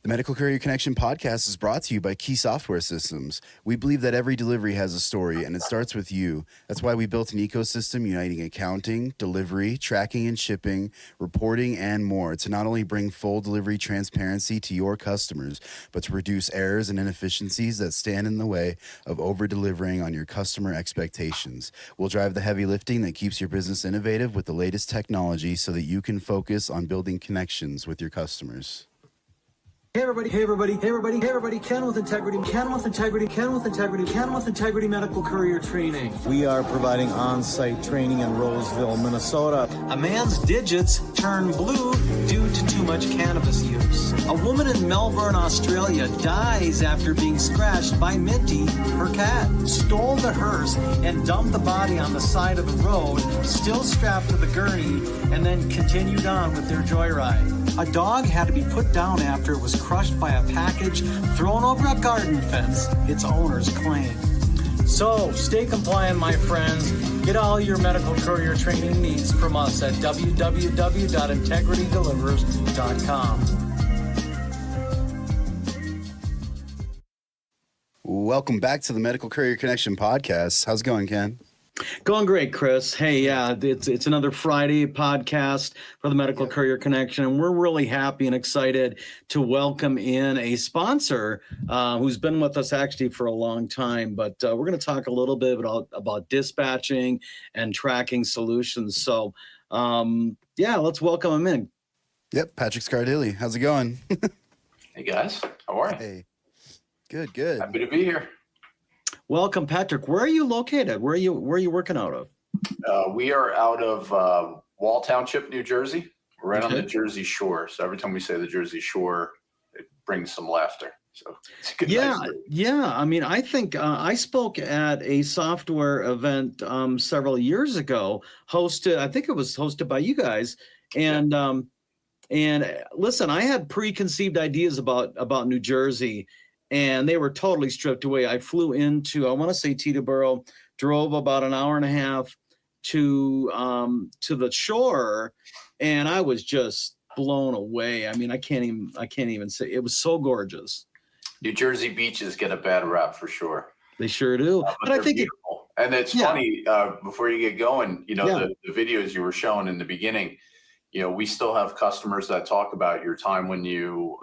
The Medical Courier Connection podcast is brought to you by Key Software Systems. We believe that every delivery has a story, and it starts with you. That's why we built an ecosystem uniting accounting, delivery, tracking and shipping, reporting, and more to not only bring full delivery transparency to your customers, but to reduce errors and inefficiencies that stand in the way of over-delivering on your customer expectations. We'll drive the heavy lifting that keeps your business innovative with the latest technology so that you can focus on building connections with your customers. Hey everybody, Ken with Integrity Medical Courier Training. We are providing on-site training in Roseville, Minnesota. A man's digits turn blue due to too much cannabis use. A woman in Melbourne, Australia dies after being scratched by Minty, her cat. Stole the hearse and dumped the body on the side of the road, still strapped to the gurney, and then continued on with their joyride. A dog had to be put down after it was crushed by a package thrown over a garden fence, its owners claim. So, stay compliant, my friends. Get all your medical courier training needs from us at www.integritydelivers.com. Welcome back to the Medical Courier Connection podcast. How's it going, Ken? Going great, Chris. Hey, yeah, it's another Friday podcast for the Medical Courier Connection, and we're really happy and excited to welcome in a sponsor who's been with us actually for a long time. But we're going to talk a little bit about dispatching and tracking solutions. So, let's welcome him in. Yep, Patrick Scardilli. How's it going? Hey guys, how are you? Hey, good. Happy to be here. Welcome, Patrick. Where are you located? Where are you working out of? We are out of Wall Township, New Jersey. We're right on the Jersey Shore. So every time we say the Jersey Shore, it brings some laughter. So it's a good. Yeah. I mean, I think I spoke at a software event several years ago. I think it was hosted by you guys. And listen, I had preconceived ideas about New Jersey. And they were totally stripped away. I flew into, I want to say Teterboro, drove about an hour and a half to the shore, and I was just blown away. I mean, I can't even say, it was so gorgeous. New Jersey beaches get a bad rap for sure. They sure do. But I think beautiful. And it's funny, before you get going, the videos you were showing in the beginning, we still have customers that talk about your time when you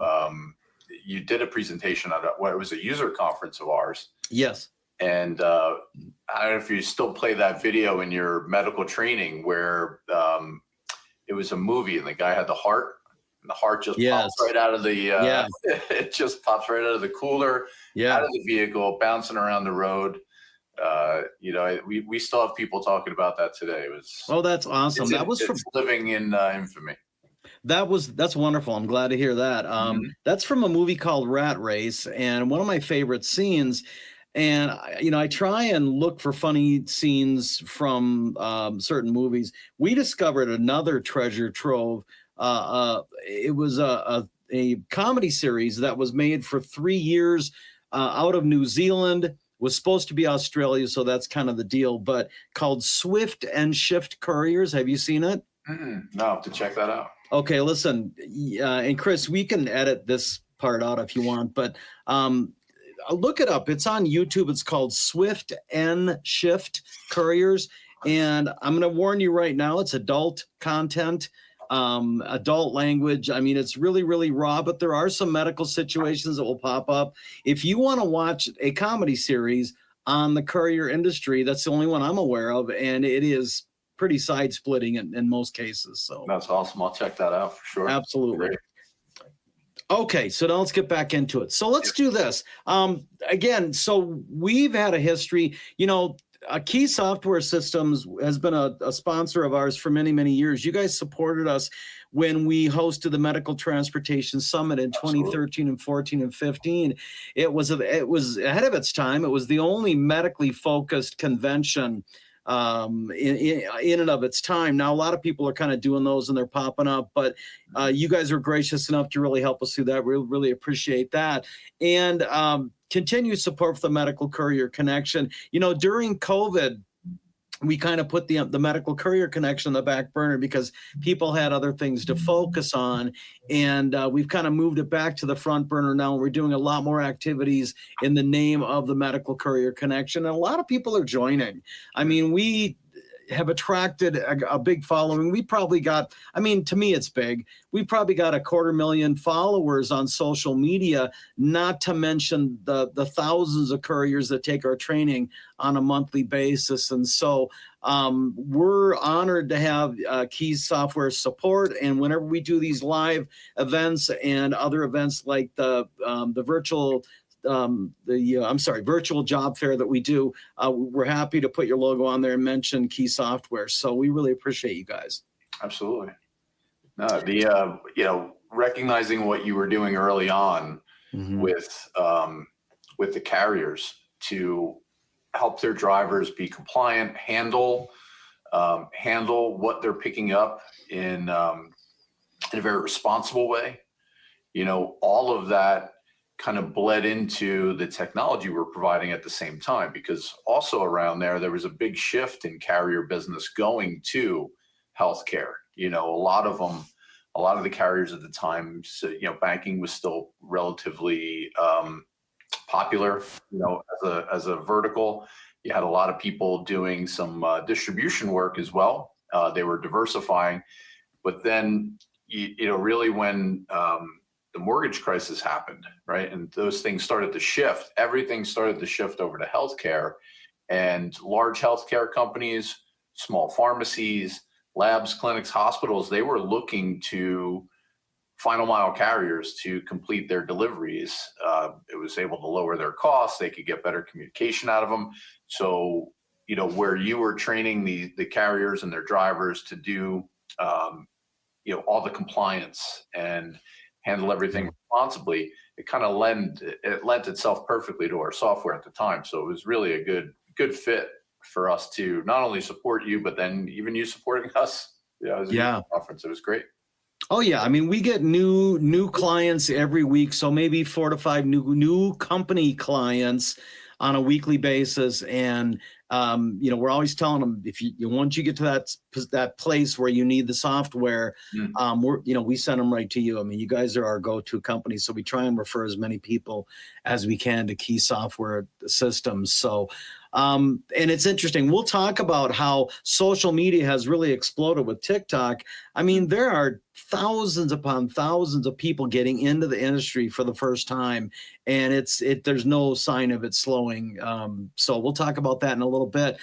did a presentation at it was a user conference of ours. Yes. And I don't know if you still play that video in your medical training where it was a movie and the guy had the heart and the heart just pops right out of the it just pops right out of the cooler, out of the vehicle, bouncing around the road. We still have people talking about that today. It was that's awesome. It's living in infamy. That's wonderful. I'm glad to hear that. That's from a movie called Rat Race, and one of my favorite scenes. And I try and look for funny scenes from certain movies. We discovered another treasure trove. It was a comedy series that was made for 3 years out of New Zealand. Was supposed to be Australia, so that's kind of the deal. But called Swift and Shift Couriers. Have you seen it? No, I'll have to check that out. Okay, listen, and Chris, we can edit this part out if you want, but look it up. It's on YouTube. It's called Swift and Shift Couriers, and I'm going to warn you right now, it's adult content, adult language. I mean, it's really, really raw, but there are some medical situations that will pop up. If you want to watch a comedy series on the courier industry, that's the only one I'm aware of, and it is pretty side splitting in most cases. So that's awesome. I'll check that out for sure. Absolutely. Great. Okay, so now let's get back into it. So let's do this. Again, so we've had a history, Key Software Systems has been a sponsor of ours for many, many years. You guys supported us when we hosted the Medical Transportation Summit in 2013 and 14 and 15. It was ahead of its time. It was the only medically focused convention in and of its time. Now, a lot of people are kind of doing those and they're popping up, but you guys are gracious enough to really help us through that. We really appreciate that. And continued support for the Medical Courier Connection. During COVID, we kind of put the medical courier connection on the back burner because people had other things to focus on. And we've kind of moved it back to the front burner now. We're doing a lot more activities in the name of the medical courier connection. And a lot of people are joining. I mean, we have attracted a big following. We probably got, I mean, to me, it's big. We probably got 250,000 followers on social media, not to mention the thousands of couriers that take our training on a monthly basis. And so we're honored to have Keys Software support. And whenever we do these live events and other events like the virtual virtual job fair that we do, we're happy to put your logo on there and mention Key Software. So we really appreciate you guys. Absolutely. No, the recognizing what you were doing early on with the carriers to help their drivers be compliant, handle what they're picking up in a very responsible way. All of that kind of bled into the technology we're providing at the same time, because also around there was a big shift in carrier business going to healthcare. A lot of the carriers at the time, banking was still relatively popular, as a vertical. You had a lot of people doing some distribution work as well. They were diversifying, but then, really when the mortgage crisis happened, right? And those things started to shift. Everything started to shift over to healthcare, and large healthcare companies, small pharmacies, labs, clinics, hospitals, they were looking to final mile carriers to complete their deliveries. It was able to lower their costs. They could get better communication out of them. So, where you were training the carriers and their drivers to do, all the compliance and handle everything responsibly, it kind of lent itself perfectly to our software at the time. So it was really a good fit for us to not only support you, but then even you supporting us. It was a good conference. It was great. Oh yeah, I mean, we get new clients every week, so maybe 4 to 5 new company clients on a weekly basis, and we're always telling them, if once you get to that place where you need the software, we send them right to you. I mean, you guys are our go-to company, so we try and refer as many people as we can to Key Software Systems. So, and it's interesting. We'll talk about how social media has really exploded with TikTok. I mean, there are thousands upon thousands of people getting into the industry for the first time, and there's no sign of it slowing. So we'll talk about that in a little bit.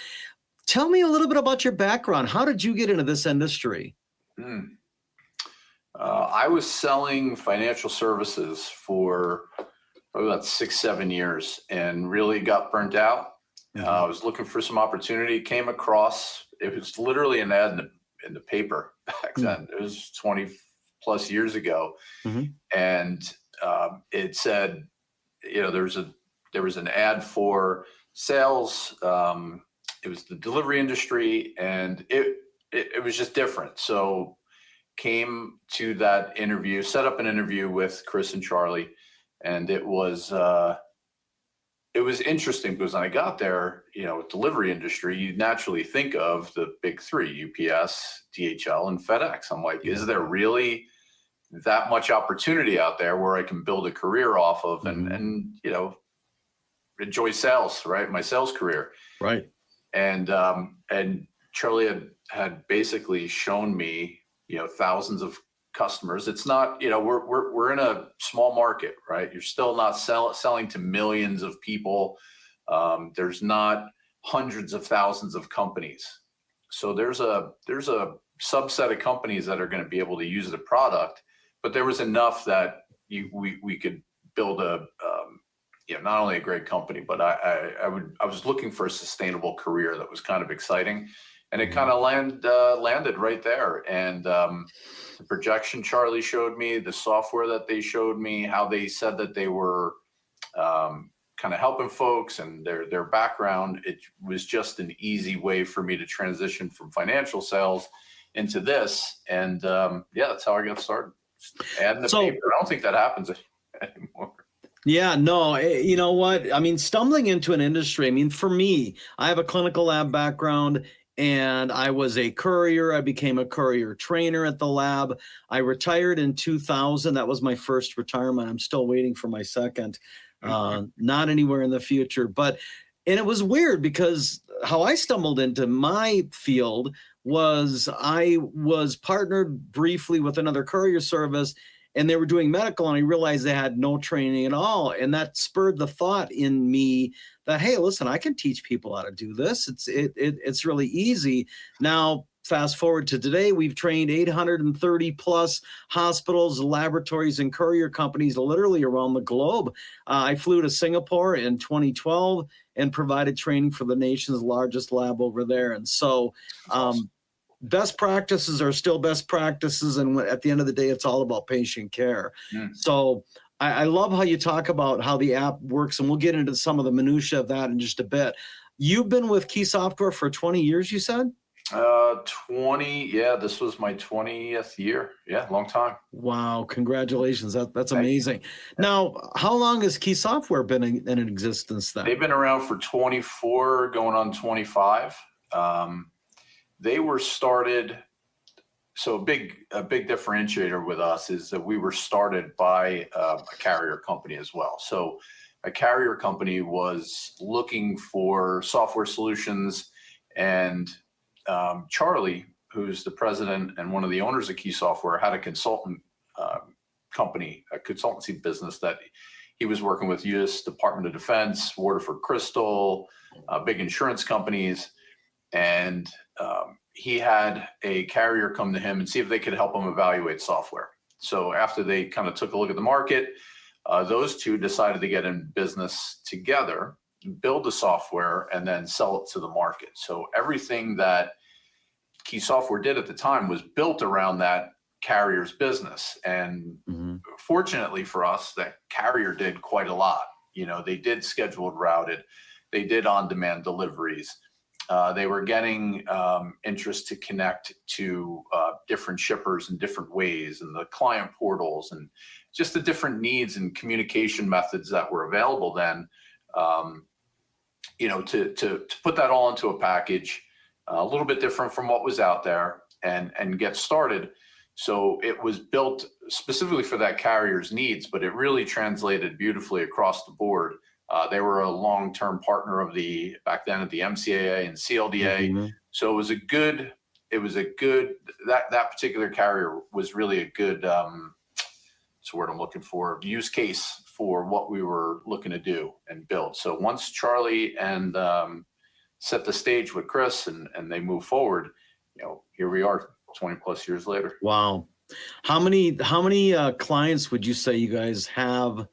Tell me a little bit about your background. How did you get into this industry? I was selling financial services for probably about 6-7 years and really got burnt out. I was looking for some opportunity, came across, it was literally an ad in the paper back then. It was 20 plus years ago. And it said, there was an ad for sales. It was the delivery industry, and it was just different. So came to that interview, set up an interview with Chris and Charlie, and it was interesting because when I got there, delivery industry, you naturally think of the big three, UPS, DHL, and FedEx. I'm like, is there really that much opportunity out there where I can build a career off of and enjoy sales, right? My sales career. Right. And Charlie had basically shown me, thousands of customers. It's not, we're in a small market, right? You're still not selling to millions of people. There's not hundreds of thousands of companies. So there's a subset of companies that are going to be able to use the product, but there was enough that we could build not only a great company, but I was looking for a sustainable career that was kind of exciting, and it kind of landed right there. And the projection Charlie showed me, the software that they showed me, how they said that they were kind of helping folks and their background, it was just an easy way for me to transition from financial sales into this. And that's how I got started. And the paper, I don't think that happens anymore. Yeah, no, you know what? I mean, stumbling into an industry, I mean, for me, I have a clinical lab background, and I was a courier. I became a courier trainer at the lab. I retired in 2000. That was my first retirement. I'm still waiting for my second, not anywhere in the future. And it was weird because how I stumbled into my field was I was partnered briefly with another courier service, and they were doing medical, and I realized they had no training at all. And that spurred the thought in me that, hey, listen, I can teach people how to do this. It's really easy. Now, fast forward to today, we've trained 830 plus hospitals, laboratories, and courier companies literally around the globe. I flew to Singapore in 2012 and provided training for the nation's largest lab over there. And so best practices are still best practices. And at the end of the day, it's all about patient care. So I love how you talk about how the app works, and we'll get into some of the minutia of that in just a bit. You've been with Key Software for 20 years, you said? 20. Yeah, this was my 20th year. Yeah, long time. Wow. Congratulations. That's amazing. Now, how long has Key Software been in existence then? They've been around for 24, going on 25. They were started. So a big differentiator with us is that we were started by a carrier company as well. So a carrier company was looking for software solutions, and Charlie, who's the president and one of the owners of Key Software, had a consultant company, a consultancy business that he was working with U.S. Department of Defense, Waterford Crystal, big insurance companies, and he had a carrier come to him and see if they could help him evaluate software. So after they kind of took a look at the market, those two decided to get in business together, build the software, and then sell it to the market. So everything that Key Software did at the time was built around that carrier's business. And fortunately for us, that carrier did quite a lot. You know, they did scheduled routed, they did on-demand deliveries. They were getting interest to connect to different shippers in different ways, and the client portals, and just the different needs and communication methods that were available then. You know, to put that all into a package, a little bit different from what was out there, and get started. So it was built specifically for that carrier's needs, but it really translated beautifully across the board. They were a long-term partner of back then at the MCAA and CLDA. So it was a good, that particular carrier was really a good, what's the word I'm looking for, use case for what we were looking to do and build. So once Charlie and set the stage with Chris and they move forward, you know, here we are 20 plus years later. Wow. How many clients would you say you guys have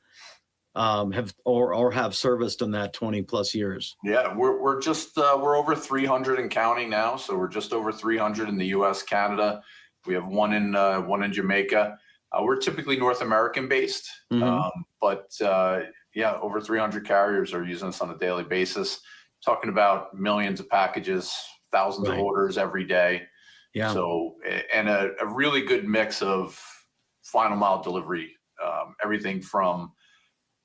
serviced in that 20 plus years? Yeah, we're just we're over 300 and counting now. So we're just over 300 in the U.S., Canada. We have one in Jamaica. We're typically North American based, but yeah, over 300 carriers are using us on a daily basis. Talking about millions of packages, thousands of orders every day. Yeah. So, and a really good mix of final mile delivery, everything from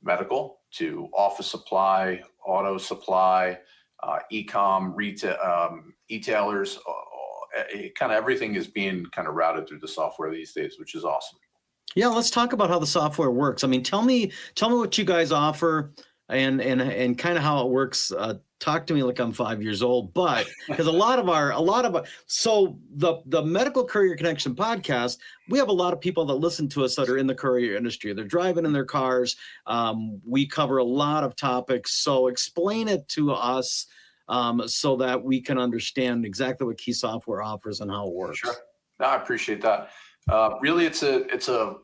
medical to office supply, auto supply, e-com, retail, e-tailers, kind of everything is being kind of routed through the software these days, which is awesome. Yeah, let's talk about how the software works. I mean, tell me what you guys offer and kind of how it works. Talk to me like I'm 5 years old, but because so the Medical Courier Connection podcast, we have a lot of people that listen to us that are in the courier industry. They're driving in their cars. We cover a lot of topics. So explain it to us so that we can understand exactly what Key Software offers and how it works. Sure. No, I appreciate that. Really, it's a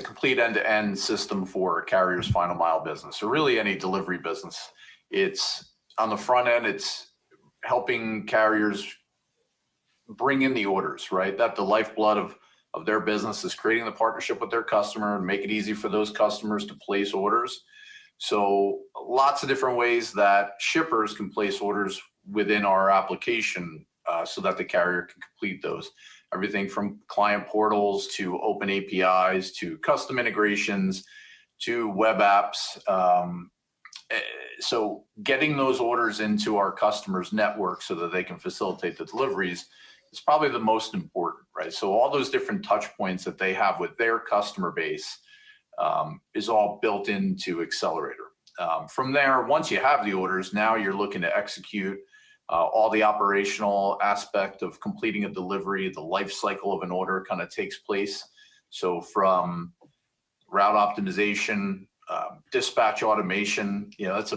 complete end-to-end system for a carrier's final mile business, or really any delivery business. It's on the front end, it's helping carriers bring in the orders, right? That the lifeblood of their business is creating the partnership with their customer and make it easy for those customers to place orders. So lots of different ways that shippers can place orders within our application so that the carrier can complete those. Everything from client portals to open APIs to custom integrations to web apps. so getting those orders into our customers' network so that they can facilitate the deliveries is probably the most important, right? So all those different touch points that they have with their customer base is all built into Accelerator. From there, once you have the orders, now you're looking to execute all the operational aspect of completing a delivery. The life cycle of an order kind of takes place. So from route optimization, dispatch automation, that's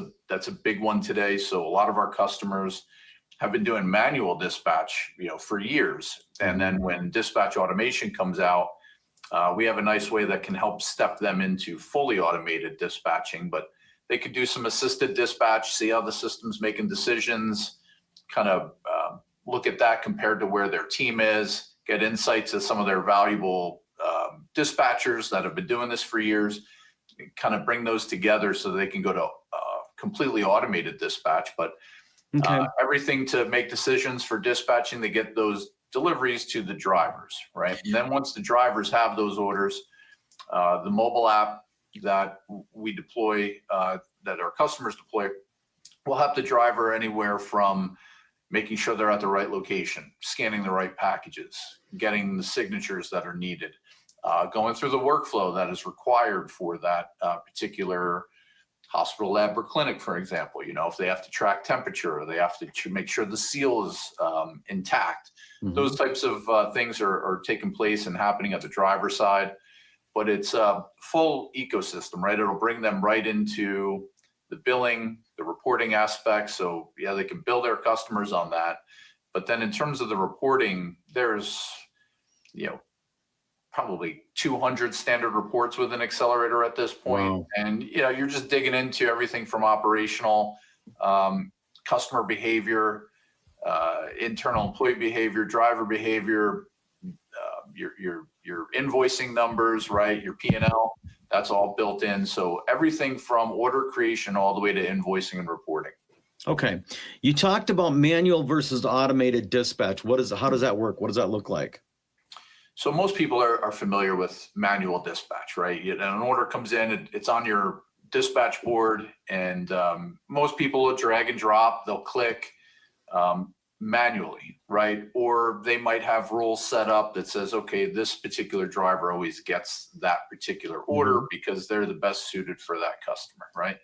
a big one today. So a lot of our customers have been doing manual dispatch, for years. And then when dispatch automation comes out, we have a nice way that can help step them into fully automated dispatching. But they could do some assisted dispatch, see how the system's making decisions, kind of look at that compared to where their team is, get insights of some of their valuable dispatchers that have been doing this for years, kind of bring those together so they can go to completely automated dispatch. But everything to make decisions for dispatching, they get those deliveries to the drivers, right? And then once the drivers have those orders, the mobile app that we deploy, that our customers deploy, will have the driver anywhere from making sure they're at the right location, scanning the right packages, getting the signatures that are needed, going through the workflow that is required for that particular hospital, lab, or clinic, for example. If they have to track temperature, or they have to make sure the seal is intact. Those types of things are taking place and happening at the driver's side. But it's a full ecosystem, right? It'll bring them right into the billing, the reporting aspects. So yeah, they can bill their customers on that. But then in terms of the reporting, there's, probably 200 standard reports within Accelerator at this point. Wow. And, you're just digging into everything from operational, customer behavior, internal employee behavior, driver behavior, your invoicing numbers, right? Your P&L, that's all built in. So everything from order creation all the way to invoicing and reporting. Okay. You talked about manual versus automated dispatch. How does that work? What does that look like? So most people are familiar with manual dispatch, right? And an order comes in, it's on your dispatch board, and most people will drag and drop, they'll click manually, right? Or they might have rules set up that says, okay, this particular driver always gets that particular order because they're the best suited for that customer, right?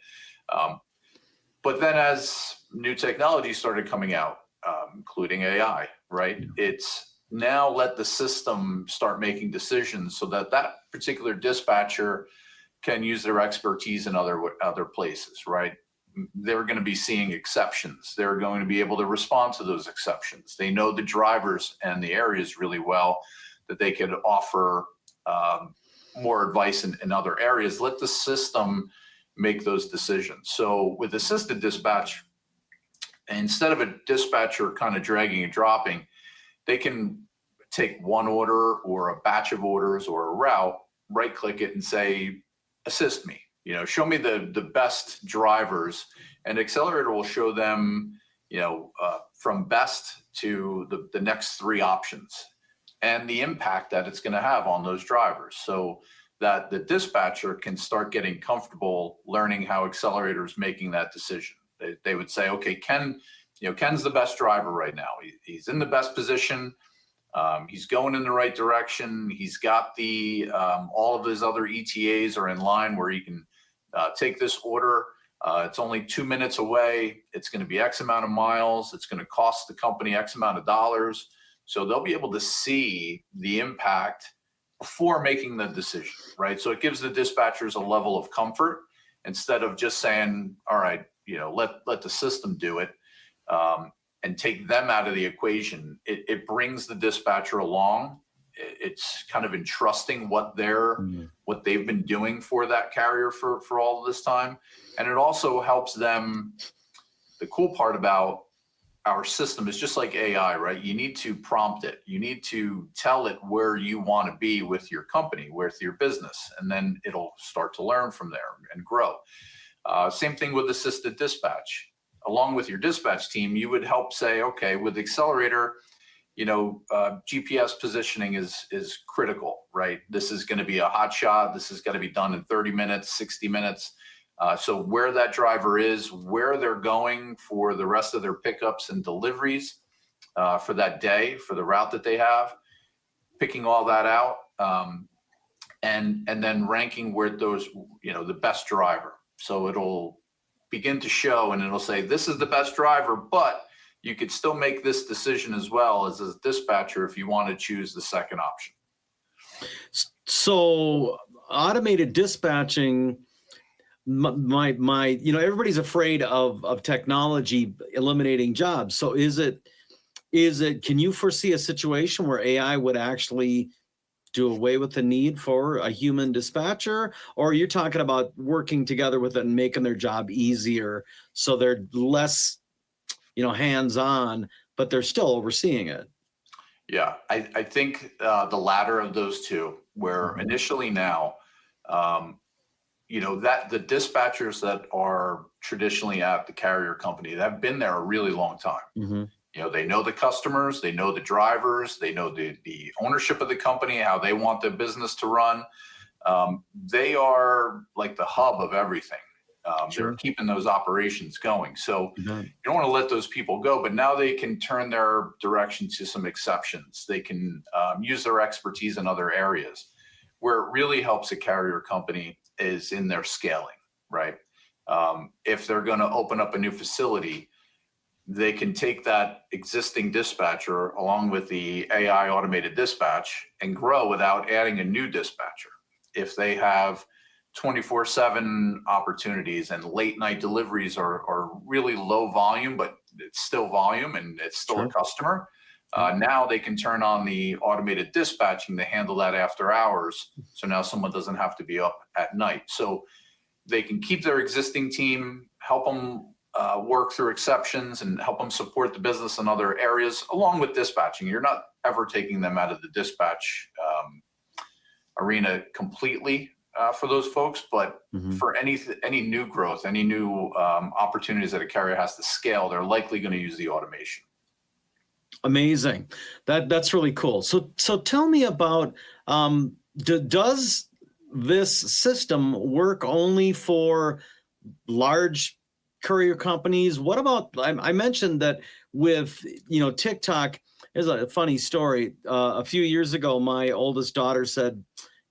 But then as new technology started coming out, including AI, right? It's now let the system start making decisions so that particular dispatcher can use their expertise in other places, right? They're going to be seeing exceptions. They're going to be able to respond to those exceptions. They know the drivers and the areas really well, that they could offer more advice in other areas. Let the system make those decisions. So with assisted dispatch, instead of a dispatcher kind of dragging and dropping, they can take one order or a batch of orders or a route, right click it and say, assist me, show me the best drivers, and Accelerator will show them, from best to the next three options and the impact that it's going to have on those drivers, so that the dispatcher can start getting comfortable learning how Accelerator is making that decision. They would say, okay, Ken's the best driver right now. He's in the best position. He's going in the right direction. He's got all of his other ETAs are in line where he can take this order. It's only 2 minutes away. It's going to be X amount of miles. It's going to cost the company X amount of dollars. So they'll be able to see the impact before making the decision, right? So it gives the dispatchers a level of comfort instead of just saying, all right, let the system do it, and take them out of the equation. It brings the dispatcher along. It's kind of entrusting what they've been doing for that carrier for all of this time. And it also helps them. The cool part about our system is just like AI, right? You need to prompt it. You need to tell it where you want to be with your company, with your business, and then it'll start to learn from there and grow. Same thing with assisted dispatch. Along with your dispatch team, you would help say, okay, with Accelerator, GPS positioning is critical, right? This is going to be a hot shot. This is going to be done in 30 minutes, 60 minutes. So where that driver is, where they're going for the rest of their pickups and deliveries for that day, for the route that they have, picking all that out, and then ranking where those, the best driver. So it'll begin to show, and it'll say, this is the best driver, but you could still make this decision as well as a dispatcher if you want to choose the second option. So automated dispatching, everybody's afraid of technology eliminating jobs. So is it, can you foresee a situation where AI would actually do away with the need for a human dispatcher, or are you talking about working together with it and making their job easier so they're less, hands-on, but they're still overseeing it? Yeah, I think the latter of those two, where initially now, that the dispatchers that are traditionally at the carrier company that have been there a really long time. Mm-hmm. They know the customers, they know the drivers, they know the ownership of the company, how they want the business to run. They are like the hub of everything. They're keeping those operations going. So you don't want to let those people go, but now they can turn their direction to some exceptions. They can use their expertise in other areas. Where it really helps a carrier company is in their scaling, right? If they're going to open up a new facility, they can take that existing dispatcher along with the AI automated dispatch and grow without adding a new dispatcher. If they have 24/7 opportunities and late night deliveries are really low volume, but it's still volume and it's still a customer, now they can turn on the automated dispatching to handle that after hours. So now someone doesn't have to be up at night. So they can keep their existing team, help them work through exceptions and help them support the business in other areas along with dispatching. You're not ever taking them out of the dispatch arena completely for those folks, but for any new growth, any new opportunities that a carrier has to scale, they're likely going to use the automation. Amazing. That's really cool. So tell me about, does this system work only for large courier companies? What about, I mentioned that with, TikTok. There's a funny story. A few years ago, my oldest daughter said,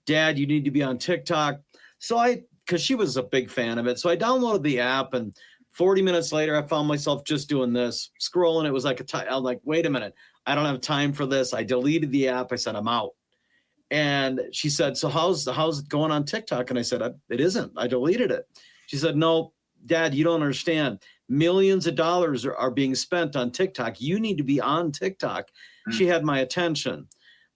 Dad, you need to be on TikTok. So because she was a big fan of it. So I downloaded the app, and 40 minutes later, I found myself just doing this, scrolling. It was like I'm like, wait a minute, I don't have time for this. I deleted the app. I said, I'm out. And she said, so how's it going on TikTok? And I said, it isn't. I deleted it. She said, no, Dad, you don't understand. Millions of dollars are being spent on TikTok. You need to be on TikTok. She had my attention.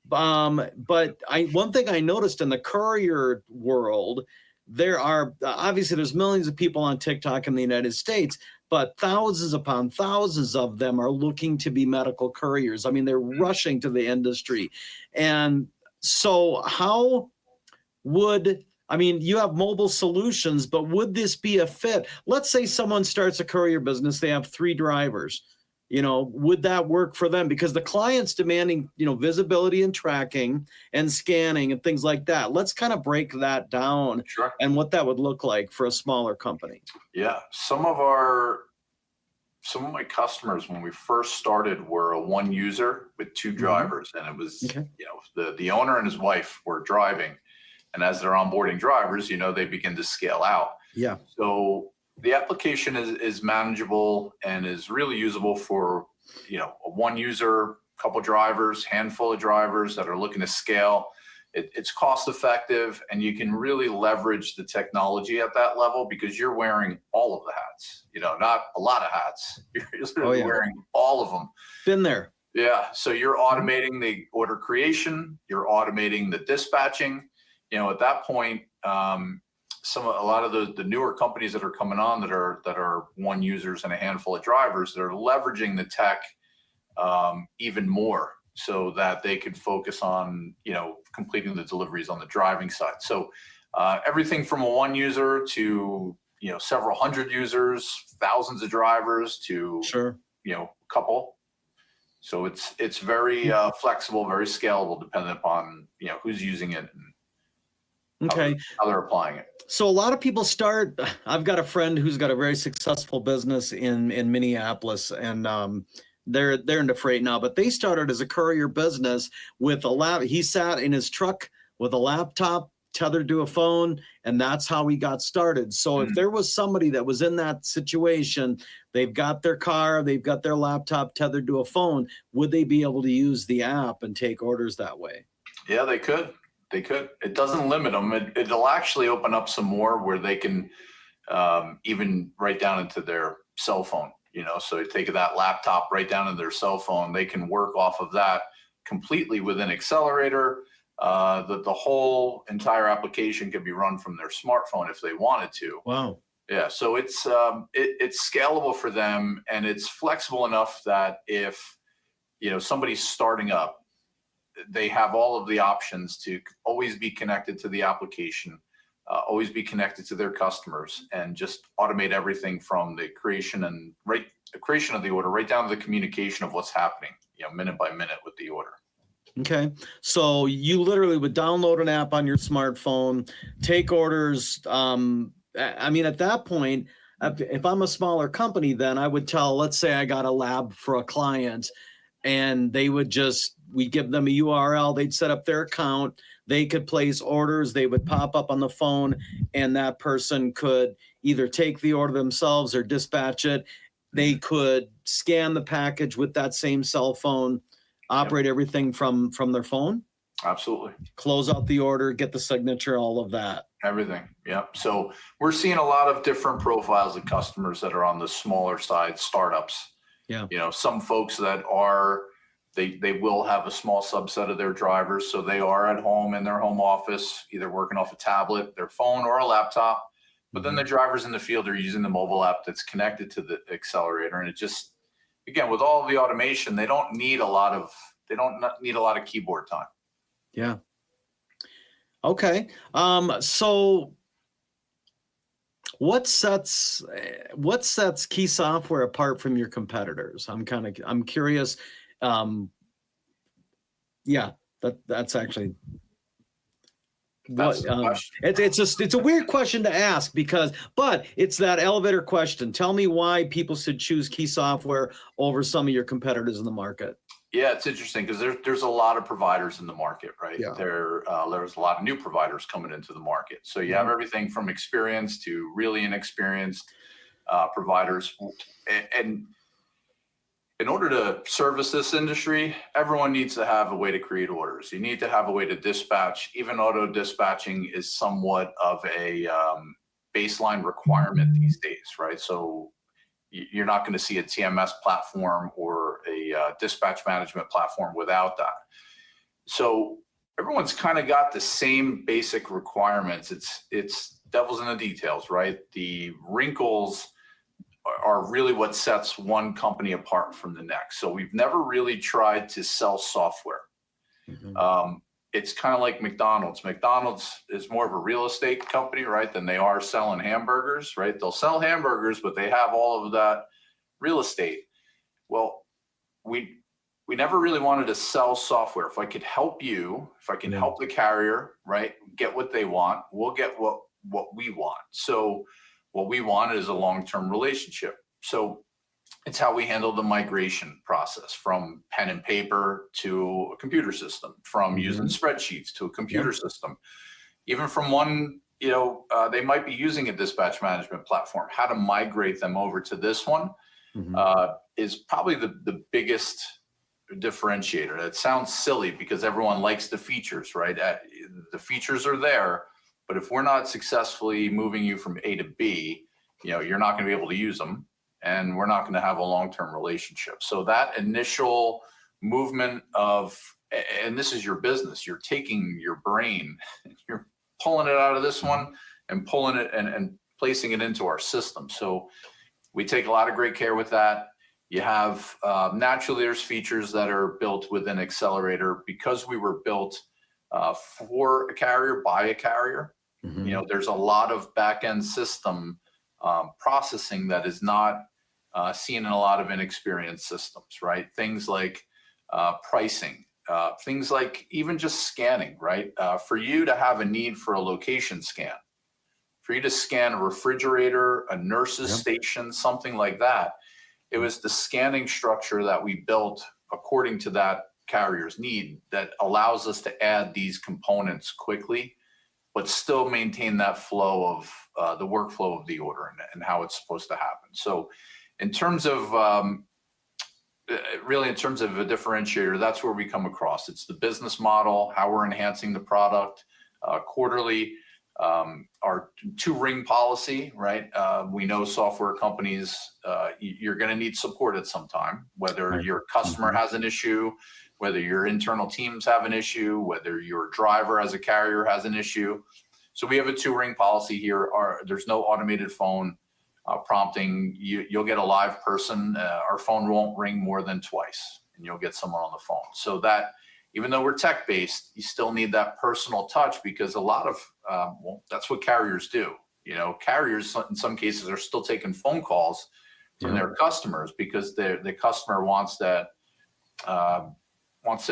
But one thing I noticed in the courier world, there's millions of people on TikTok in the United States, but thousands upon thousands of them are looking to be medical couriers. I mean, they're rushing to the industry. And so you have mobile solutions, but would this be a fit? Let's say someone starts a courier business, they have 3 drivers. Would that work for them? Because the client's demanding, visibility and tracking and scanning and things like that. Let's kind of break that down and what that would look like for a smaller company. Yeah. Some of my customers, when we first started, were a one user with 2 drivers. And it was, the owner and his wife were driving. And as they're onboarding drivers, they begin to scale out. Yeah. So the application is manageable and is really usable for, a one user, couple drivers, handful of drivers that are looking to scale. It's cost effective, and you can really leverage the technology at that level because you're wearing all of the hats, not a lot of hats. You're wearing all of them. Been there. Yeah. So you're automating the order creation, you're automating the dispatching. At that point, a lot of the newer companies that are coming on that are one users and a handful of drivers, they're leveraging the tech even more so that they could focus on completing the deliveries on the driving side. So everything from a one user to several hundred users, thousands of drivers to a couple. So it's very flexible, very scalable, depending upon who's using it. Okay. How they're applying it. So a lot of people start. I've got a friend who's got a very successful business in Minneapolis, and they're into freight now. But they started as a courier business with a lap. He sat in his truck with a laptop tethered to a phone, and that's how he got started. So if there was somebody that was in that situation, they've got their car, they've got their laptop tethered to a phone, would they be able to use the app and take orders that way? Yeah, they could. They could. It doesn't limit them. It'll actually open up some more where they can even write down into their cell phone, so they take that laptop right down into their cell phone. They can work off of that completely within Accelerator. The whole entire application can be run from their smartphone if they wanted to. Wow. Yeah. So it's scalable for them, and it's flexible enough that if, somebody's starting up, they have all of the options to always be connected to the application, always be connected to their customers, and just automate everything from the creation of the order right down to the communication of what's happening, minute by minute with the order. Okay. So you literally would download an app on your smartphone, take orders. At that point, if I'm a smaller company, then I would let's say I got a lab for a client, and we give them a URL, they'd set up their account, they could place orders, they would pop up on the phone, and that person could either take the order themselves or dispatch it. They could scan the package with that same cell phone, operate everything from their phone. Absolutely. Close out the order, get the signature, all of that. Everything. Yep. So we're seeing a lot of different profiles of customers that are on the smaller side, startups. Yeah. Some folks that are, they will have a small subset of their drivers. So they are at home in their home office, either working off a tablet, their phone, or a laptop. But then the drivers in the field are using the mobile app that's connected to the Accelerator. And it just, again, with all of the automation, they don't need a lot of keyboard time. Yeah. Okay. So what sets Key Software apart from your competitors? I'm curious. That's actually That's the question. It's a weird question to ask but it's that elevator question. Tell me why people should choose Key Software over some of your competitors in the market. Yeah, it's interesting because there's a lot of providers in the market, right? Yeah. There's a lot of new providers coming into the market. So you have everything from experienced to really inexperienced providers. And in order to service this industry, everyone needs to have a way to create orders. You need to have a way to dispatch. Even auto dispatching is somewhat of a baseline requirement these days, right? So you're not going to see a TMS platform or a dispatch management platform without that. So everyone's kind of got the same basic requirements. It's devil's in the details, right? The wrinkles are really what sets one company apart from the next. So we've never really tried to sell software. It's kind of like McDonald's. McDonald's is more of a real estate company, right, than they are selling hamburgers, right? They'll sell hamburgers, but they have all of that real estate. Well, we never really wanted to sell software. If I could help you, if I can help the carrier, right, get what they want, we'll get what we want. So what we want is a long-term relationship. So it's how we handle the migration process from pen and paper to a computer system, from using spreadsheets to a computer system, even from one, they might be using a dispatch management platform. How to migrate them over to this one is probably the biggest differentiator. It sounds silly because everyone likes the features, right? The features are there, but if we're not successfully moving you from A to B, you're not going to be able to use them, and we're not going to have a long-term relationship. So that initial movement and this is your business, you're taking your brain, you're pulling it out of this one and pulling it and placing it into our system. So we take a lot of great care with that. You have, naturally there's features that are built within Accelerator because we were built for a carrier, by a carrier. There's a lot of back-end system processing that is not seen in a lot of inexperienced systems, right? Things like pricing, things like even just scanning, right? For you to have a need for a location scan, for you to scan a refrigerator, a nurse's station, something like that, it was the scanning structure that we built according to that carrier's need that allows us to add these components quickly, but still maintain that flow of the workflow of the order and how it's supposed to happen. So in terms of really in terms of a differentiator, that's where we come across. It's the business model, how we're enhancing the product quarterly, our 2-ring policy, right? We know software companies, you're going to need support at some time, whether your customer has an issue, whether your internal teams have an issue, whether your driver as a carrier has an issue. So we have a 2-ring policy here. There's no automated phone prompting. You'll get a live person. Our phone won't ring more than twice, and you'll get someone on the phone. So that, even though we're tech-based, you still need that personal touch, because a lot of, that's what carriers do. You know, carriers in some cases are still taking phone calls from their customers because the customer wants that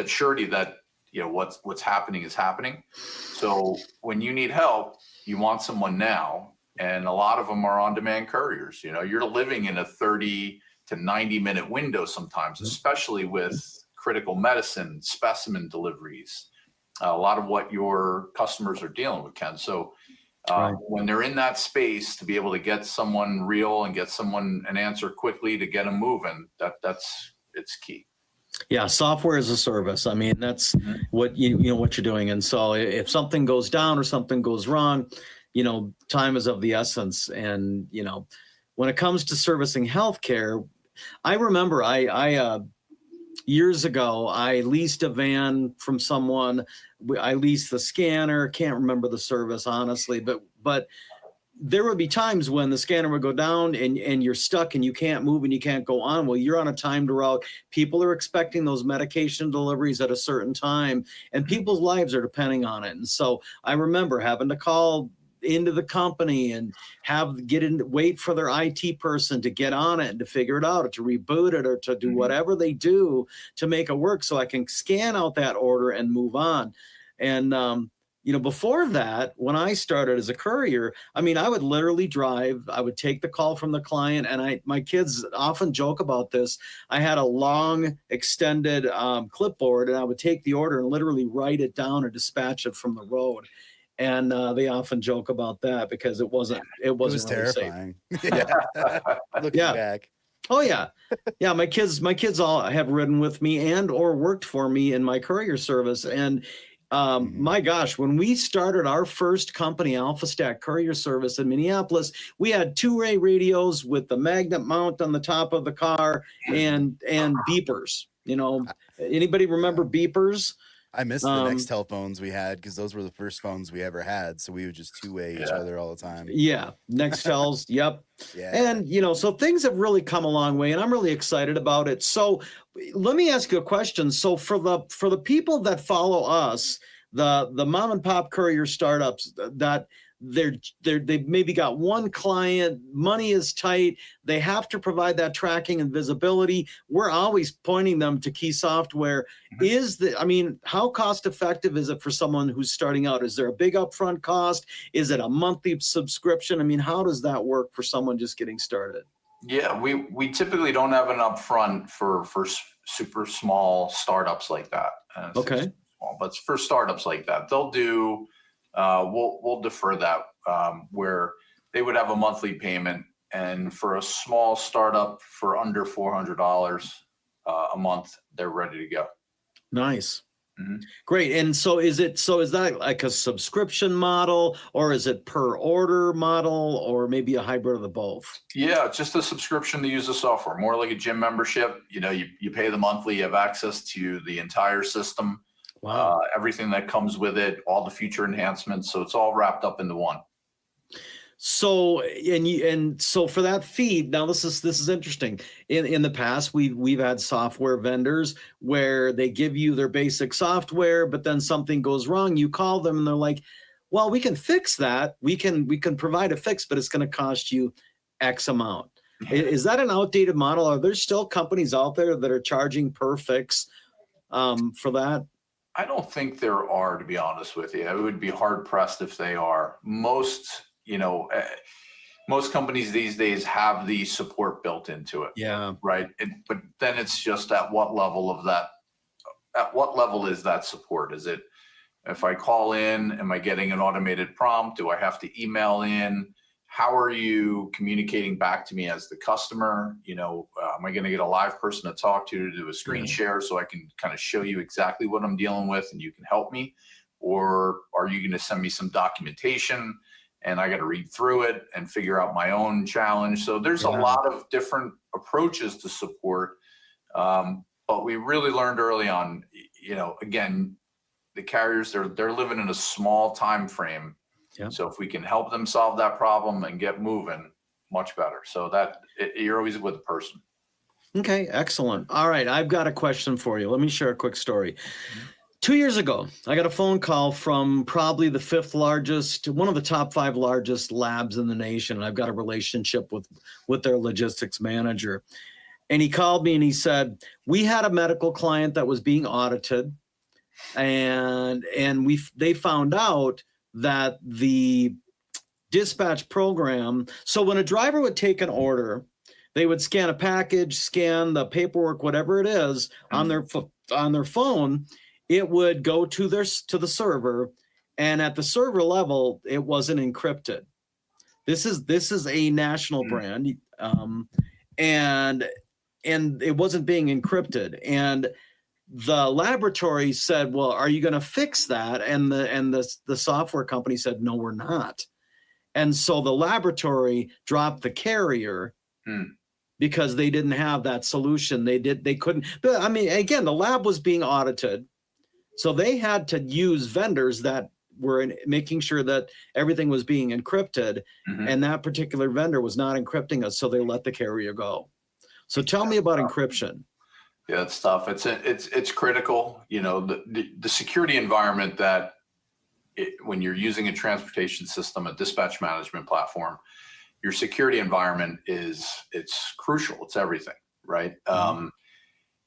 surety that, you know, what's happening is happening. So when you need help, you want someone now, and a lot of them are on-demand couriers. You know, you're living in a 30 to 90-minute window sometimes, especially with critical medicine, specimen deliveries, a lot of what your customers are dealing with, Ken. So when they're in that space, to be able to get someone real and get someone an answer quickly to get them moving, it's key. Yeah, software as a service. I mean, that's what you know what you're doing. And so if something goes down or something goes wrong, you know, time is of the essence. And, you know, when it comes to servicing healthcare, I remember I years ago, I leased a van from someone. I leased the scanner. Can't remember the service, honestly, but there would be times when the scanner would go down and you're stuck and you can't move and you can't go on. Well, you're on a timed route. People are expecting those medication deliveries at a certain time, and people's lives are depending on it. And so I remember having to call into the company and wait for their IT person to get on it and to figure it out, or to reboot it, or to do whatever they do to make it work so I can scan out that order and move on. And, you know, before that, when I started as a courier, I mean, I would literally drive, I would take the call from the client, and my kids often joke about this. I had a long extended clipboard, and I would take the order and literally write it down or dispatch it from the road. And they often joke about that because it wasn't really terrifying. Safe. Looking back. Oh yeah. Yeah. My kids all have ridden with me and or worked for me in my courier service. And my gosh, when we started our first company, Alpha Stack Courier Service in Minneapolis, we had 2-way radios with the magnet mount on the top of the car and beepers. You know, anybody remember beepers? I miss the Nextel phones we had, because those were the first phones we ever had. So we would just 2-way each other all the time. Yeah. Nextels. Yep. Yeah. And, you know, so things have really come a long way, and I'm really excited about it. So let me ask you a question. So for the people that follow us, the mom and pop courier startups that they've maybe got one client, money is tight, they have to provide that tracking and visibility. We're always pointing them to Key Software. How cost effective is it for someone who's starting out? Is there a big upfront cost? Is it a monthly subscription? I mean, how does that work for someone just getting started? Yeah, we typically don't have an upfront for super small startups like that. Okay. But for startups like that, they'll do. We'll defer that, where they would have a monthly payment, and for a small startup for under $400 a month, they're ready to go. Nice. Great. And so is that like a subscription model, or is it per order model, or maybe a hybrid of the both? Yeah, just a subscription to use the software, more like a gym membership. You know, you pay the monthly, you have access to the entire system. Wow. Everything that comes with it, all the future enhancements. So it's all wrapped up into one. So so for that feed, now this is interesting. In the past, we've had software vendors where they give you their basic software, but then something goes wrong. You call them and they're like, "Well, we can fix that. We can provide a fix, but it's going to cost you X amount." Is that an outdated model? Are there still companies out there that are charging per fix? for that? I don't think there are, to be honest with you. I would be hard pressed if they are. Most companies these days have the support built into it. Yeah. Right. But then it's just at what level is that support? Is it, if I call in, am I getting an automated prompt? Do I have to email in? How are you communicating back to me as the customer? Am I going to get a live person to talk to do a screen share so I can kind of show you exactly what I'm dealing with and you can help me? Or are you going to send me some documentation and I got to read through it and figure out my own challenge? So there's a lot of different approaches to support. But we really learned early on, again, the carriers, they're living in a small time frame. Yeah. So if we can help them solve that problem and get moving, much better. So you're always with the person. Okay, excellent. All right, I've got a question for you. Let me share a quick story. 2 years ago, I got a phone call from probably the fifth largest, one of the top 5 largest labs in the nation. And I've got a relationship with their logistics manager. And he called me and he said, we had a medical client that was being audited, and they found out that the dispatch program, so when a driver would take an order, they would scan a package, scan the paperwork, whatever it is, on their phone. It would go to the server, and at the server level, it wasn't encrypted. This is a national brand, and it wasn't being encrypted. And the laboratory said, well, are you going to fix that? And the software company said, no, we're not. And so the laboratory dropped the carrier because they didn't have that solution. They couldn't. But I mean, again, the lab was being audited. So they had to use vendors that were making sure that everything was being encrypted. And that particular vendor was not encrypting us. So they let the carrier go. So tell me about encryption. Yeah, it's tough. It's critical. The security environment when you're using a transportation system, a dispatch management platform, your security environment it's crucial. It's everything, right?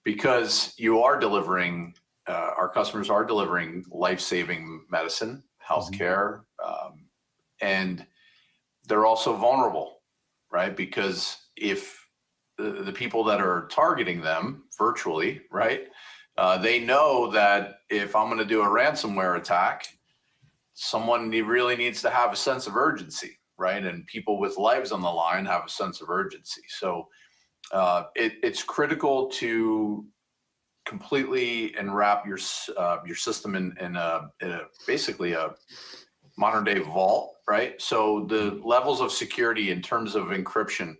Because you are delivering, our customers are delivering life-saving medicine, healthcare, and they're also vulnerable, right? Because if the people that are targeting them virtually, right? They know that if I'm going to do a ransomware attack, someone really needs to have a sense of urgency, right? And people with lives on the line have a sense of urgency. So it's critical to completely enwrap your system in basically a modern day vault, right? So the levels of security in terms of encryption,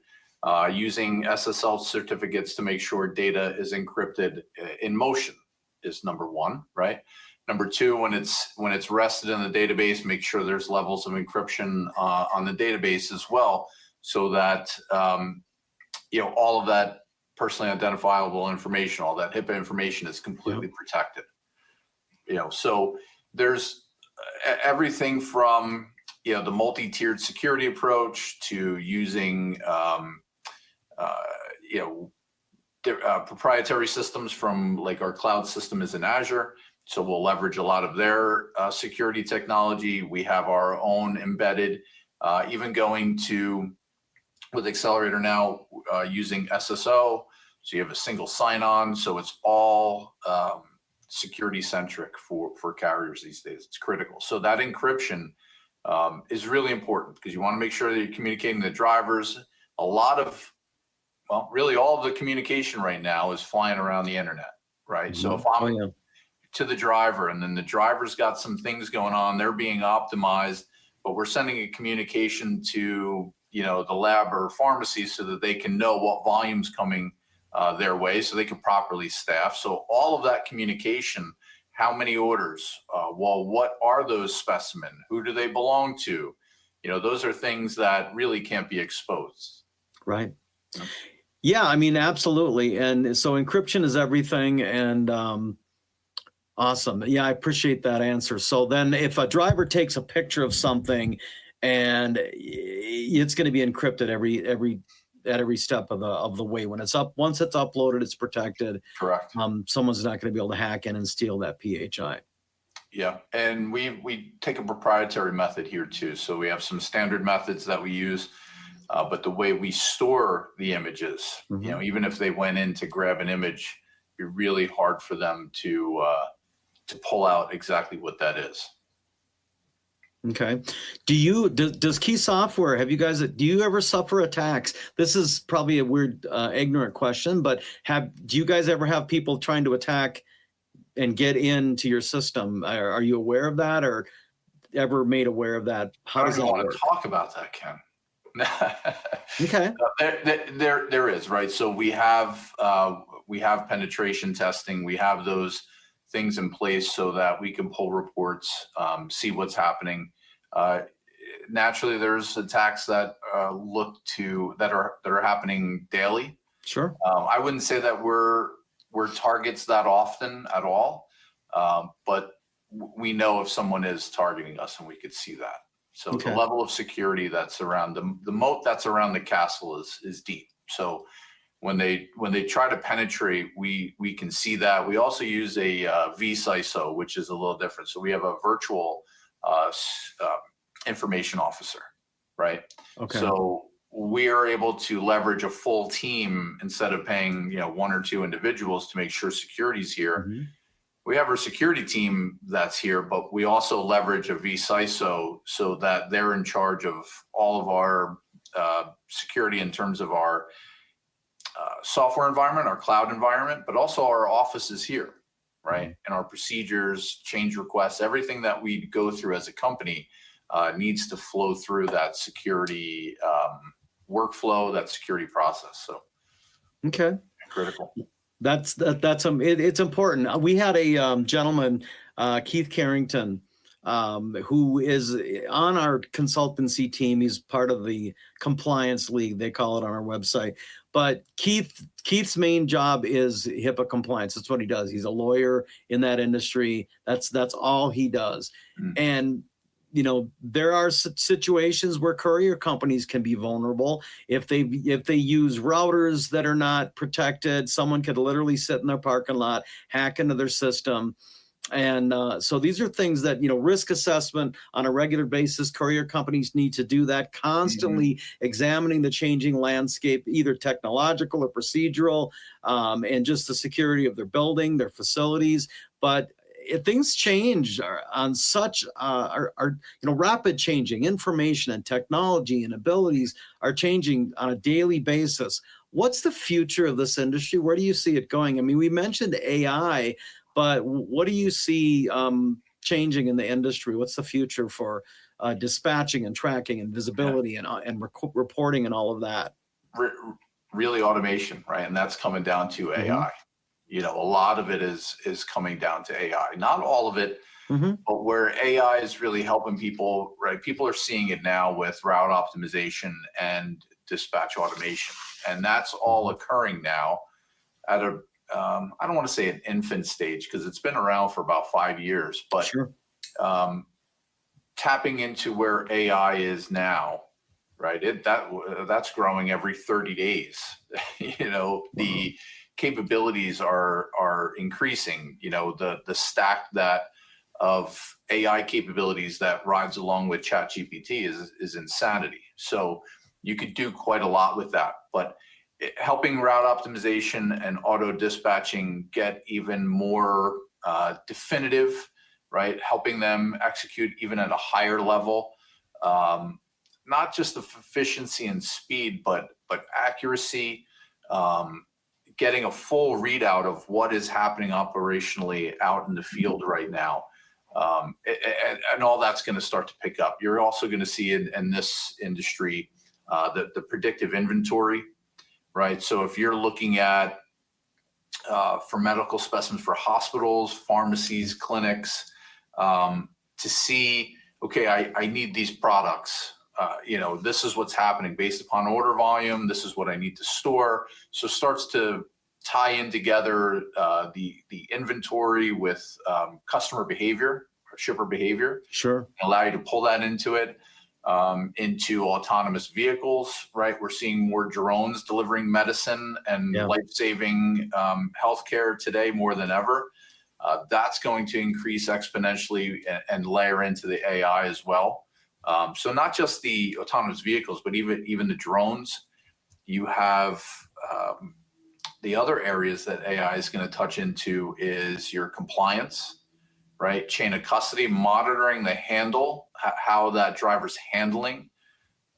using SSL certificates to make sure data is encrypted in motion is number one, right? Number two, when it's rested in the database, make sure there's levels of encryption on the database as well, so that all of that personally identifiable information, all that HIPAA information is completely protected. So there's everything from the multi-tiered security approach to using proprietary systems from, like, our cloud system is in Azure. So we'll leverage a lot of their security technology. We have our own embedded, even going to with Accelerator now using SSO. So you have a single sign-on. So it's all security centric for carriers these days. It's critical. So that encryption is really important, because you want to make sure that you're communicating to the drivers. Really all of the communication right now is flying around the internet, right? So if I'm to the driver, and then the driver's got some things going on, they're being optimized, but we're sending a communication to the lab or pharmacy so that they can know what volume's coming their way, so they can properly staff. So all of that communication, how many orders, what are those specimens, who do they belong to, those are things that really can't be exposed. Right. Yeah, I mean, absolutely. And so encryption is everything. And awesome. Yeah, I appreciate that answer. So then if a driver takes a picture of something, and it's going to be encrypted every at every step of the way. When it's up, once it's uploaded, it's protected. Correct. Someone's not going to be able to hack in and steal that PHI. Yeah, and we take a proprietary method here too. So we have some standard methods that we use, but the way we store the images, even if they went in to grab an image, it'd be really hard for them to pull out exactly what that is. Okay. Does Key Software, do you ever suffer attacks? This is probably a weird, ignorant question, but do you guys ever have people trying to attack and get into your system? Are you aware of that, or ever made aware of that? How does that work? I don't want to talk about that, Ken. Okay. There is, right? So we have penetration testing. We have those things in place so that we can pull reports, see what's happening. Naturally, there's attacks that are happening daily. Sure. I wouldn't say that we're targets that often at all, but we know if someone is targeting us, and we could see that. So the level of security that's around the moat that's around the castle is deep. So when they try to penetrate, we can see that. We also use a vCISO, which is a little different. So we have a virtual information officer, right? Okay. So we are able to leverage a full team instead of paying one or two individuals to make sure security's here. Mm-hmm. We have our security team that's here, but we also leverage a vCISO so that they're in charge of all of our security in terms of our software environment, our cloud environment, but also our offices here, right? Mm-hmm. And our procedures, change requests, everything that we go through as a company needs to flow through that security workflow, that security process. So, okay, critical. It's important. We had a gentleman, Keith Carrington, who is on our consultancy team. He's part of the compliance league, they call it on our website. But Keith's main job is HIPAA compliance. That's what he does. He's a lawyer in that industry. That's all he does. Mm. And there are situations where courier companies can be vulnerable. If they use routers that are not protected, someone could literally sit in their parking lot, hack into their system. And so these are things that, risk assessment on a regular basis, courier companies need to do that, constantly examining the changing landscape, either technological or procedural, and just the security of their building, their facilities. But things change on such rapid changing. Information and technology and abilities are changing on a daily basis. What's the future of this industry? Where do you see it going? I mean, we mentioned AI, but what do you see changing in the industry? What's the future for dispatching and tracking and visibility and reporting and all of that? Really automation, right? And that's coming down to AI. A lot of it is coming down to AI. Not all of it, but where AI is really helping people, right? People are seeing it now with route optimization and dispatch automation. And that's all occurring now at I don't want to say an infant stage, because it's been around for about 5 years, but tapping into where AI is now, right? That's growing every 30 days. The capabilities are increasing. The stack of AI capabilities that rides along with ChatGPT is insanity. So you could do quite a lot with that, but helping route optimization and auto dispatching get even more definitive, right? Helping them execute even at a higher level, not just the efficiency and speed, but accuracy. Getting a full readout of what is happening operationally out in the field right now. And all that's going to start to pick up. You're also going to see in this industry the predictive inventory, right? So if you're looking at for medical specimens for hospitals, pharmacies, clinics, to see, okay, I need these products. This is what's happening based upon order volume. This is what I need to store. So it starts to tie in together the inventory with customer behavior or shipper behavior. Sure. Allow you to pull that into it. into autonomous vehicles, right? We're seeing more drones delivering medicine and life-saving healthcare today more than ever. That's going to increase exponentially and layer into the AI as well. So not just the autonomous vehicles, but even the drones. You have the other areas that AI is going to touch into is your compliance, right? Chain of custody, monitoring the handle, how that driver's handling.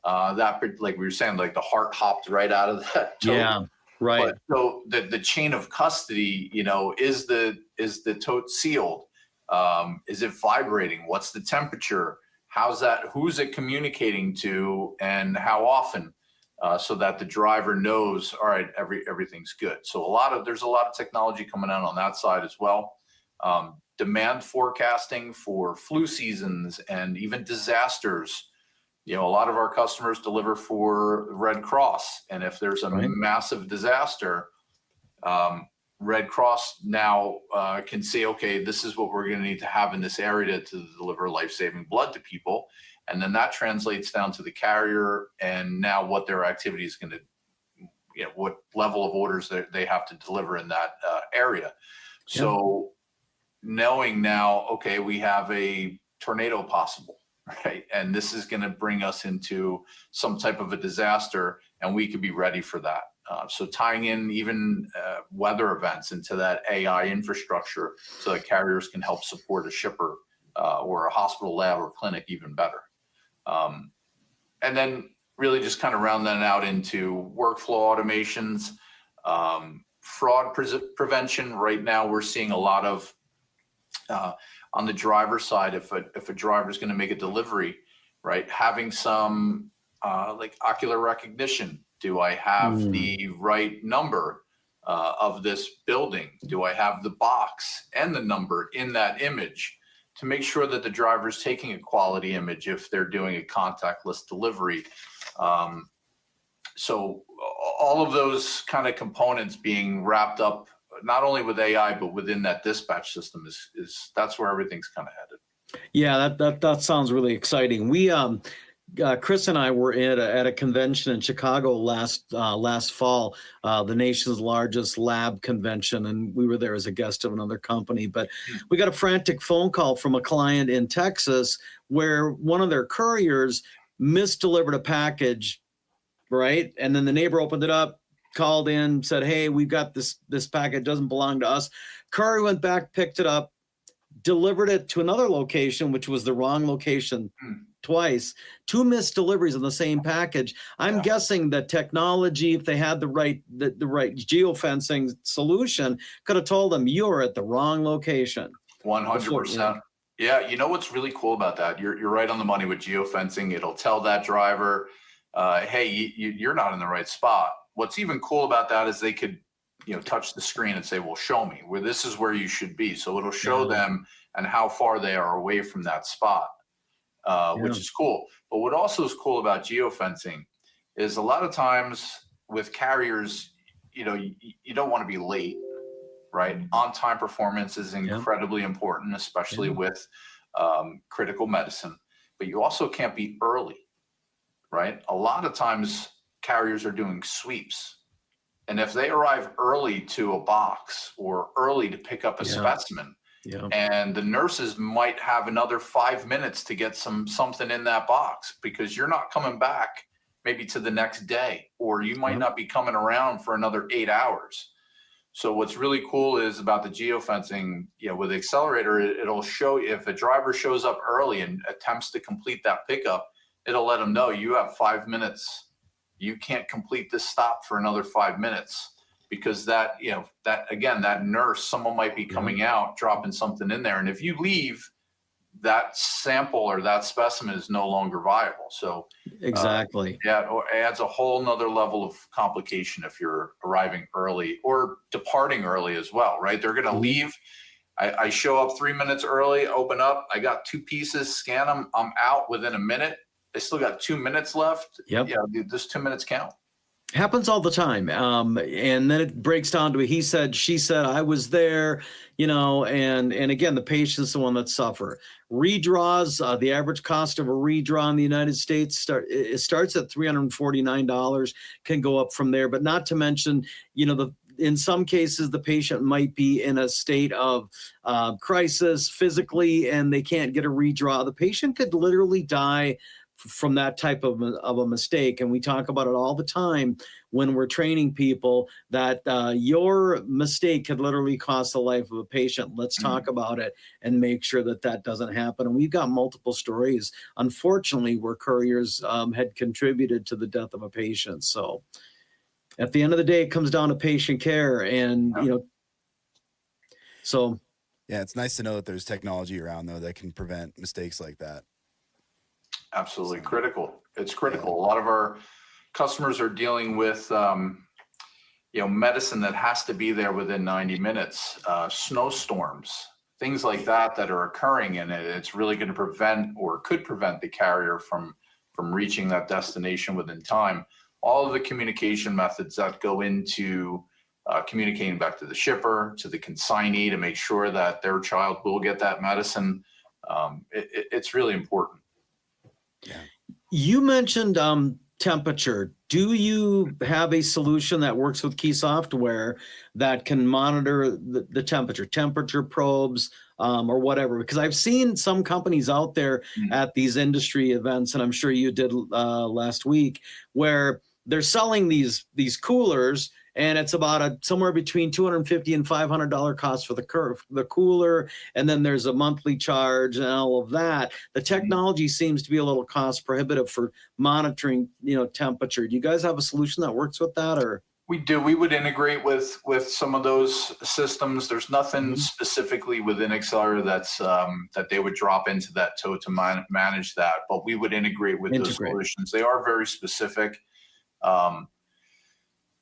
That, like we were saying, like the heart hopped right out of that tote. Yeah, right. But so the chain of custody, is the tote sealed? Is it vibrating? What's the temperature? How's that? Who's it communicating to, and how often? So that the driver knows, all right, everything's good. So there's a lot of technology coming out on that side as well. Demand forecasting for flu seasons and even disasters. A lot of our customers deliver for Red Cross, and if there's a massive disaster, Red Cross now can say, okay, this is what we're going to need to have in this area to deliver life-saving blood to people. And then that translates down to the carrier and now what their activity is going to, what level of orders they have to deliver in that area. So knowing now, okay, we have a tornado possible, right? And this is going to bring us into some type of a disaster, and we could be ready for that. So tying in even weather events into that AI infrastructure so that carriers can help support a shipper or a hospital lab or clinic even better. And then really just kind of round that out into workflow automations, fraud prevention. Right now, we're seeing a lot of on the driver side, if a driver is going to make a delivery, right, having some like ocular recognition. Do I have the right number of this building? Do I have the box and the number in that image to make sure that the driver is taking a quality image if they're doing a contactless delivery? So all of those kind of components being wrapped up, not only with AI, but within that dispatch system is that's where everything's kind of headed. Yeah, that sounds really exciting. We Chris and I were at a convention in Chicago last fall, the nation's largest lab convention, and we were there as a guest of another company. But we got a frantic phone call from a client in Texas where one of their couriers misdelivered a package, right? And then the neighbor opened it up, called in, said, "Hey, we've got this package, doesn't belong to us." Courier went back, picked it up, delivered it to another location, which was the wrong location twice. 2 missed deliveries on the same package. I'm guessing that technology, if they had the right geofencing solution, could have told them you're at the wrong location. 100%. Yeah, you know what's really cool about that? You're right on the money with geofencing. It'll tell that driver, hey, you're not in the right spot. What's even cool about that is they could, touch the screen and say, well, show me where this is where you should be. So it'll show them and how far they are away from that spot, which is cool. But what also is cool about geofencing is a lot of times with carriers, you don't want to be late, right? On-time performance is incredibly important, especially with critical medicine, but you also can't be early, right? A lot of times carriers are doing sweeps. And if they arrive early to a box or early to pick up a specimen, and the nurses might have another 5 minutes to get something in that box because you're not coming back maybe to the next day, or you might not be coming around for another 8 hours. So what's really cool is about the geofencing, with the accelerator, it'll show if a driver shows up early and attempts to complete that pickup, it'll let them know you have 5 minutes. You can't complete this stop for another 5 minutes because that nurse, someone might be coming out, dropping something in there. And if you leave, that sample or that specimen is no longer viable. So exactly. It adds a whole nother level of complication if you're arriving early or departing early as well, right? They're going to leave. I show up 3 minutes early, open up. I got 2 pieces, scan them. I'm out within a minute. They still got 2 minutes left. Yep. Yeah, this 2 minutes count. Happens all the time. And then it breaks down to a he said, she said, I was there, and again, the patient's the one that suffer. Redraws, the average cost of a redraw in the United States starts at $349, can go up from there, but not to mention, in some cases, the patient might be in a state of crisis physically, and they can't get a redraw. The patient could literally die from that type of a mistake. And we talk about it all the time when we're training people, that your mistake could literally cost the life of a patient. Let's talk about it and make sure that doesn't happen. And we've got multiple stories, unfortunately, where couriers had contributed to the death of a patient. So at the end of the day, it comes down to patient care. And, so. Yeah, it's nice to know that there's technology around, though, that can prevent mistakes like that. Absolutely critical. It's critical. A lot of our customers are dealing with, medicine that has to be there within 90 minutes, snowstorms, things like that are occurring, and it's really going to prevent, or could prevent, the carrier from reaching that destination within time. All of the communication methods that go into communicating back to the shipper, to the consignee, to make sure that their child will get that medicine, it's really important. Yeah. You mentioned temperature. Do you have a solution that works with Key software that can monitor the temperature probes or whatever? Because I've seen some companies out there at these industry events, and I'm sure you did last week, where they're selling these coolers, and it's about somewhere between $250 and $500 cost for the cooler, and then there's a monthly charge and all of that. The technology seems to be a little cost prohibitive for monitoring, temperature. Do you guys have a solution that works with that, or? We do. We would integrate with some of those systems. There's nothing specifically within Accelerator that's that they would drop into that to manage that, but we would integrate with those solutions. They are very specific.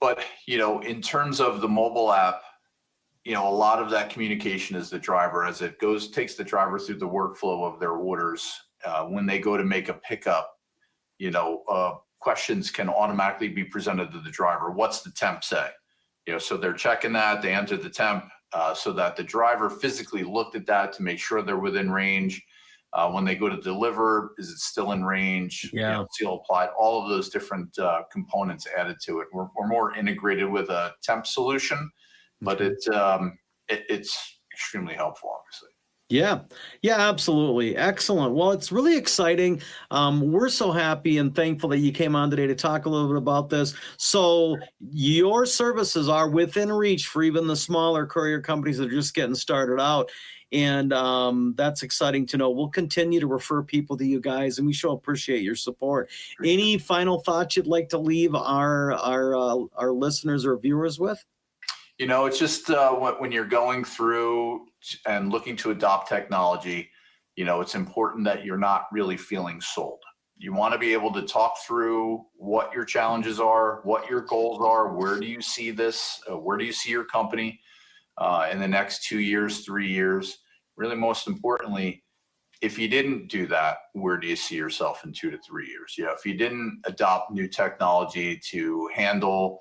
But, in terms of the mobile app, a lot of that communication is the driver as it takes the driver through the workflow of their orders. When they go to make a pickup, questions can automatically be presented to the driver. What's the temp say? So they're checking that, they enter the temp so that the driver physically looked at that to make sure they're within range. When they go to deliver, is it still in range? Yeah. Seal applied, all of those different components added to it. We're more integrated with a temp solution, but it's extremely helpful, obviously. Yeah, absolutely. Excellent. Well, it's really exciting. We're so happy and thankful that you came on today to talk a little bit about this. So your services are within reach for even the smaller courier companies that are just getting started out. And that's exciting to know. We'll continue to refer people to you guys, and we sure appreciate your support. Any final thoughts you'd like to leave our listeners or viewers with? It's just when you're going through and looking to adopt technology, it's important that you're not really feeling sold. You want to be able to talk through what your challenges are, what your goals are, where do you see this, where do you see your company in the next 2 years, 3 years. Really, most importantly, if you didn't do that, where do you see yourself in 2 to 3 years? If you didn't adopt new technology to handle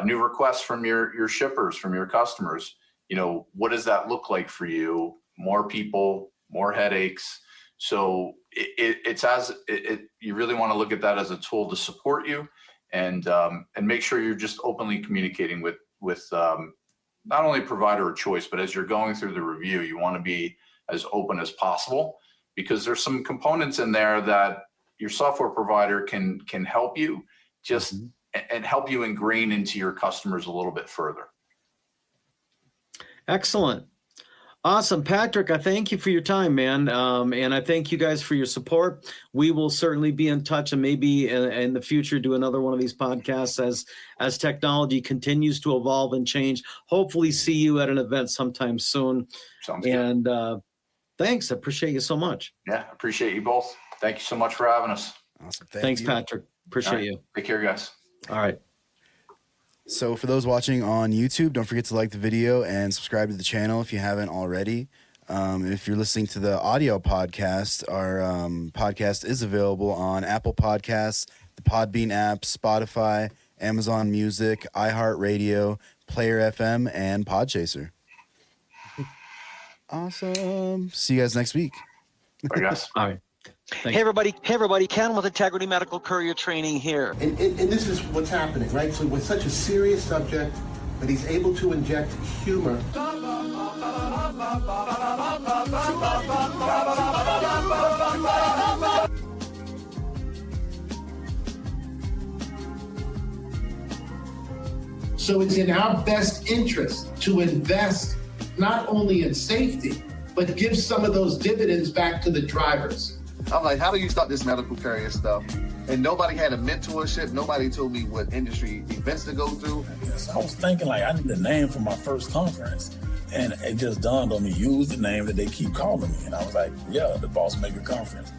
new requests from your shippers, from your customers, what does that look like for you? More people, more headaches. So you really want to look at that as a tool to support you, and make sure you're just openly communicating with not only provider of choice, but as you're going through the review, you want to be as open as possible, because there's some components in there that your software provider can help you and help you ingrain into your customers a little bit further. Excellent. Awesome. Patrick, I thank you for your time, man. And I thank you guys for your support. We will certainly be in touch, and maybe in the future do another one of these podcasts as technology continues to evolve and change. Hopefully see you at an event sometime soon. Sounds good. And thanks. I appreciate you so much. Yeah, appreciate you both. Thank you so much for having us. Awesome. Thanks, Patrick. Appreciate you. Take care, guys. All right. So for those watching on YouTube, don't forget to like the video and subscribe to the channel if you haven't already. If you're listening to the audio podcast, our podcast is available on Apple Podcasts, the Podbean app, Spotify, Amazon Music, iHeartRadio, Player FM, and Podchaser. Awesome. See you guys next week. I guess. All right. Thanks. Hey everybody, Ken with Integrity Medical Courier Training here. And this is what's happening, right? So with such a serious subject, but he's able to inject humor. So it's in our best interest to invest not only in safety, but give some of those dividends back to the drivers. I'm like, how do you start this medical courier stuff? And nobody had a mentorship. Nobody told me what industry events to go through. So I was thinking, like, I need a name for my first conference. And it just dawned on me, use the name that they keep calling me. And I was like, yeah, the Boss Maker Conference.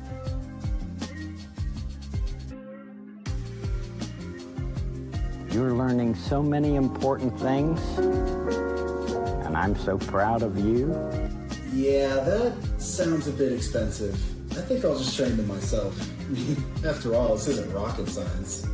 You're learning so many important things, and I'm so proud of you. Yeah, that sounds a bit expensive. I think I'll just train them myself. After all, this isn't rocket science.